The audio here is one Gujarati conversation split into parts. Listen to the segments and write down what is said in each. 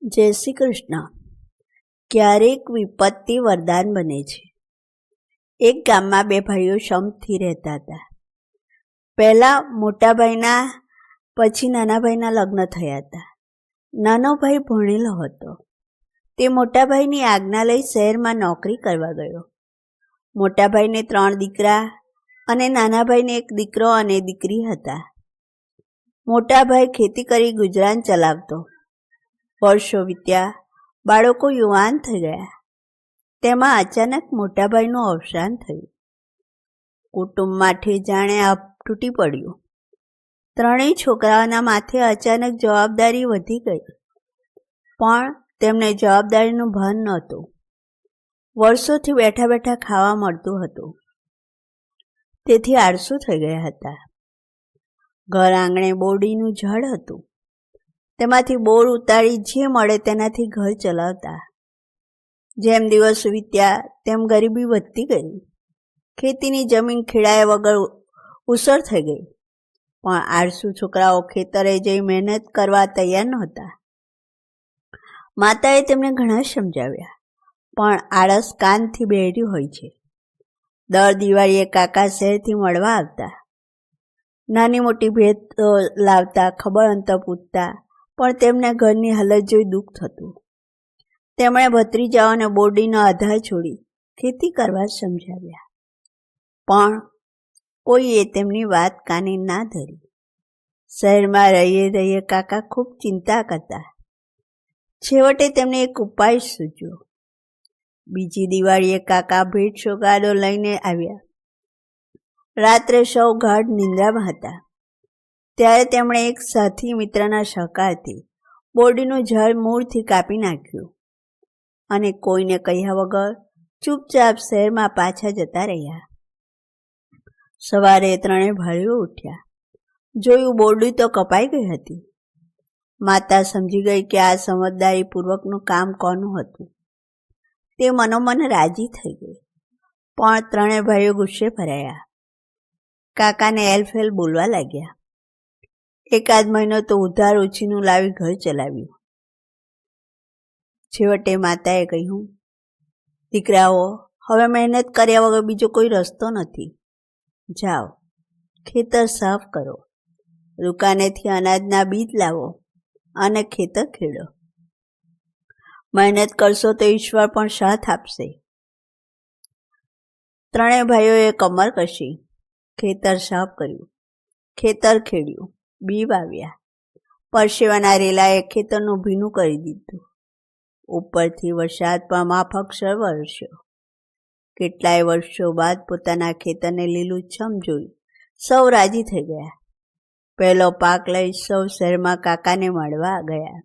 જય શ્રી કૃષ્ણ. ક્યારેક વિપત્તિ વરદાન બને છે. એક ગામમાં બે ભાઈઓ સમથી રહેતા હતા. પહેલા મોટા ભાઈના પછી નાના ભાઈના લગ્ન થયા હતા. નાનો ભાઈ ભણેલો હતો. તે મોટા ભાઈની આજ્ઞા લઈ શહેરમાં નોકરી કરવા ગયો. મોટા ભાઈને 3 દીકરા અને નાના ભાઈને 1 દીકરો અને દીકરી હતા. મોટા ભાઈ ખેતી કરી ગુજરાન ચલાવતો. વર્ષો વીત્યા, બાળકો યુવાન થઈ ગયા. તેમાં અચાનક મોટા ભાઈનું અવસાન થયું. કુટુંબ માટે જાણે આપ તૂટી પડ્યું. 3 છોકરાઓના માથે અચાનક જવાબદારી વધી ગઈ, પણ તેમને જવાબદારીનું ભાન નહોતું. વર્ષોથી બેઠા બેઠા ખાવા મળતું હતું, તેથી આળસુ થઈ ગયા હતા. ઘર આંગણે બોરડીનું ઝાડ હતું. તેમાંથી બોર ઉતારી જે મળે તેનાથી ઘર ચલાવતા. જેમ દિવસ વીત્યા તેમ ગરીબી વધતી ગઈ. ખેતીની જમીન ખેડાયા વગર ઉસર થઈ ગઈ. પણ આળસુ છોકરાઓ ખેતરે જઈ મહેનત કરવા તૈયાર નહોતા. માતાએ તેમને ઘણા સમજાવ્યા, પણ આળસ કાનથી બહેર્યું હોય છે. દર દિવાળીએ કાકા શહેરથી મળવા આવતા. નાની મોટી ભેટ લાવતા, ખબર અંતર પૂછતા, પણ તેમને ઘરની હાલત જોઈ દુઃખ થતું. તેમણે ભત્રીજાઓને બોરડીનો આધાર છોડી ખેતી કરવા સમજાવ્યા, પણ કોઈએ તેમની વાત કાને ના ધરી. શહેરમાં રહીએ કાકા ખૂબ ચિંતા કરતા. છેવટે તેમને એક ઉપાય સૂચ્યો. બીજી દિવાળીએ કાકા ભેટ સોગાદો લઈને આવ્યા. રાત્રે સૌ ગાઢ નિંદ્રામાં હતા. ત્યારે તેમણે એક સાથી મિત્રના સહકારથી બોરડીનું ઝાડ મૂળથી કાપી નાખ્યું અને કોઈને કહ્યા વગર ચૂપચાપ શહેરમાં પાછા જતા રહ્યા. સવારે 3 ભાઈઓ ઉઠ્યા. જોયું, બોરડી તો કપાઈ ગઈ હતી. માતા સમજી ગઈ કે આ સમજદારીપૂર્વકનું કામ કોનું હતું. તે મનોમન રાજી થઈ ગઈ, પણ 3 ભાઈઓ ગુસ્સે ભરાયા. કાકાને એલફેલ બોલવા લાગ્યા. એકાદ મહિનો તો ઉધાર ઉછીનું લાવી ઘર ચલાવ્યું. છેવટે માતાએ કહ્યું, દીકરાઓ, હવે મહેનત કર્યા વગર બીજો કોઈ રસ્તો નથી. જાઓ, ખેતર સાફ કરો, દુકાનેથી અનાજના બીજ લાવો અને ખેતર ખેડો. મહેનત કરશો તો ઈશ્વર પણ સાથ આપશે. 3 ભાઈઓએ કમર કસી ખેતર સાફ કર્યું, ખેતર ખેડ્યું, બી વાવ્યા. પરસેવાના રેલાએ ખેતરનું ભીનું કરી દીધું. ઉપરથી વરસાદ પણ માફકસર વરસ્યો. કેટલાય વર્ષો બાદ પોતાના ખેતરને લીલુંછમ જોઈ સૌ રાજી થઈ ગયા. પહેલો પાક લઈ સૌ શહેરમાં કાકાને મળવા ગયા.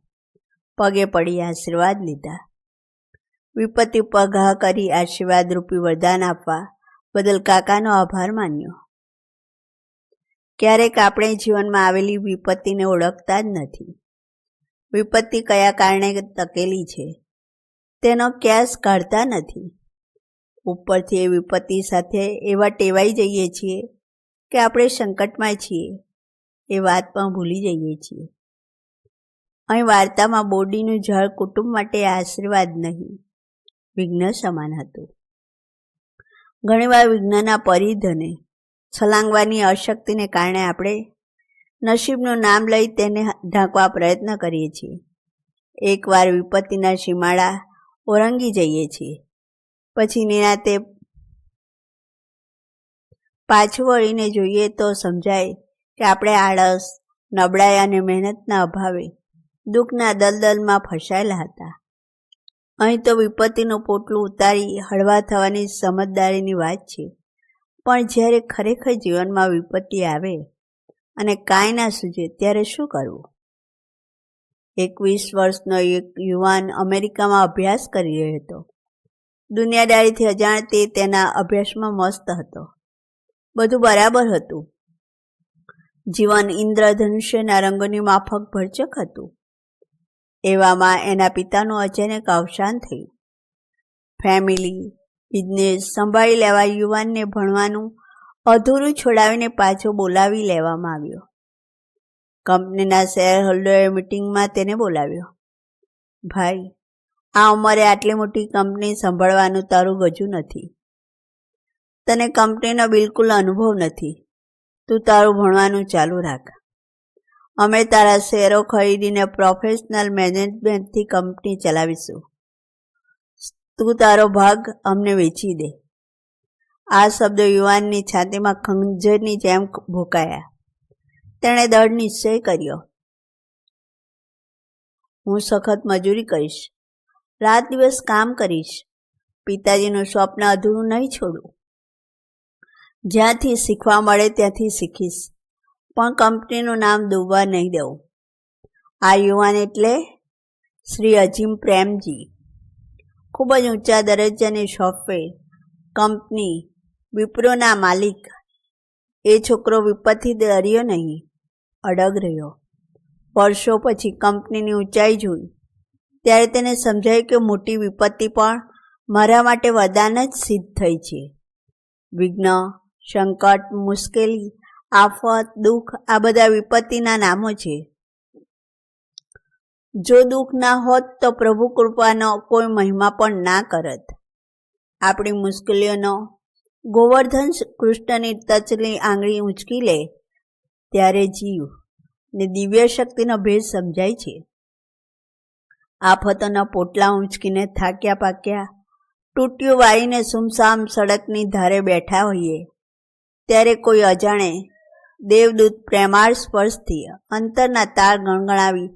પગે પડી આશીર્વાદ લીધા. વિપત્તિ પર ઘા કરી આશીર્વાદ રૂપી વરદાન આપવા બદલ કાકાનો આભાર માન્યો. ક્યારેક આપણે જીવનમાં આવેલી વિપત્તિને ઓળખતા જ નથી. વિપત્તિ કયા કારણે ટકેલી છે તેનો ક્યાસ કાઢતા નથી. ઉપરથી એ વિપત્તિ સાથે એવા ટેવાઈ જઈએ છીએ કે આપણે સંકટમાં છીએ એ વાત પણ ભૂલી જઈએ છીએ. અહીં વાર્તામાં બોરડીનું ઝાડ કુટુંબ માટે આશીર્વાદ નહીં, વિઘ્ન સમાન હતું. ઘણીવાર વિઘ્નના પરિધને છલાંગવાની અશક્તિને કારણે આપણે નસીબનું નામ લઈ તેને ઢાંકવા પ્રયત્ન કરીએ છીએ. એકવાર વિપત્તિના સીમાડા ઓળંગી જઈએ છીએ, પછી નિરાંતે પાછું વળીને જોઈએ તો સમજાય કે આપણે આળસ, નબળાઈ અને મહેનતના અભાવે દુઃખના દલદલમાં ફસાયેલા હતા. અહીં તો વિપત્તિનું પોટલું ઉતારી હળવા થવાની સમજદારીની વાત છે, પણ જ્યારે ખરેખર જીવનમાં વિપત્તિ આવે અને કાંઈ ના સૂઝે ત્યારે શું કરવું? 21 વર્ષનો એક યુવાન અમેરિકામાં અભ્યાસ કરી રહ્યો હતો. દુનિયાદારીથી અજાણ તે તેના અભ્યાસમાં મસ્ત હતો. બધું બરાબર હતું. જીવન ઇન્દ્રધનુષ્યના રંગોની માફક ભરચક હતું. એવામાં એના પિતાનું અચાનક અવસાન થયું. ફેમિલી, બિઝનેસ સંભાળી લેવા યુવાનને ભણવાનું અધૂરું છોડાવીને પાછો બોલાવી લેવામાં આવ્યો. કંપનીના શેર હોલ્ડરોએ મિટિંગમાં તેને બોલાવ્યો. ભાઈ, આ ઉંમરે આટલી મોટી કંપની સંભાળવાનું તારું ગજું નથી. તને કંપનીનો બિલકુલ અનુભવ નથી. તું તારું ભણવાનું ચાલુ રાખ. અમે તારા શેરો ખરીદીને પ્રોફેશનલ મેનેજમેન્ટથી કંપની ચલાવીશું. તું તારો ભાગ અમને વેચી દે. આ શબ્દો યુવાનની છાતીમાં ખંજરની જેમ ભોંકાયા. તેણે દૃઢ નિશ્ચય કર્યો. હું સખત મજૂરી કરીશ, રાત દિવસ કામ કરીશ. પિતાજીનું સ્વપ્ન અધૂરું નહીં છોડું. જ્યાંથી શીખવા મળે ત્યાંથી શીખીશ, પણ કંપનીનું નામ ડૂબવા નહીં દઉં. આ યુવાન એટલે શ્રી અજીમ પ્રેમજી. ખૂબ જ ઊંચા દરજ્જાની સોફ્ટવેર કંપની વિપ્રોના માલિક. એ છોકરો વિપત્તિ ડર્યો નહીં, અડગ રહ્યો. વર્ષો પછી કંપનીની ઊંચાઈ જોઈ ત્યારે તેને સમજાયું કે મોટી વિપત્તિ પણ મારા માટે વરદાન જ સિદ્ધ થઈ છે. વિઘ્ન, સંકટ, મુશ્કેલી, આફત, દુઃખ આ બધા વિપત્તિના નામો છે. જો દુઃખ ના હોત તો પ્રભુ કૃપાનો કોઈ મહિમા પણ ના કરત. આપણી મુશ્કેલીઓનો ગોવર્ધન કૃષ્ણની ટચલી આંગળી ઊંચકી લે ત્યારે જીવ ને દિવ્ય શક્તિનો ભેદ સમજાય છે. આફતોના પોટલા ઊંચકીને થાક્યા પાક્યા તૂટ્યું વાળીને સુમસામ સડકની ધારે બેઠા હોઈએ ત્યારે કોઈ અજાણે દેવદૂત પ્રેમાળ સ્પર્શથી અંતરના તાર ગણગણાવી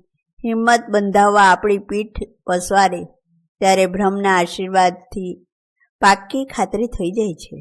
હિંમત બંધાવવા આપણી પીઠ પસવારે ત્યારે બ્રહ્મના આશીર્વાદથી પાક્કી ખાતરી થઈ જાય છે.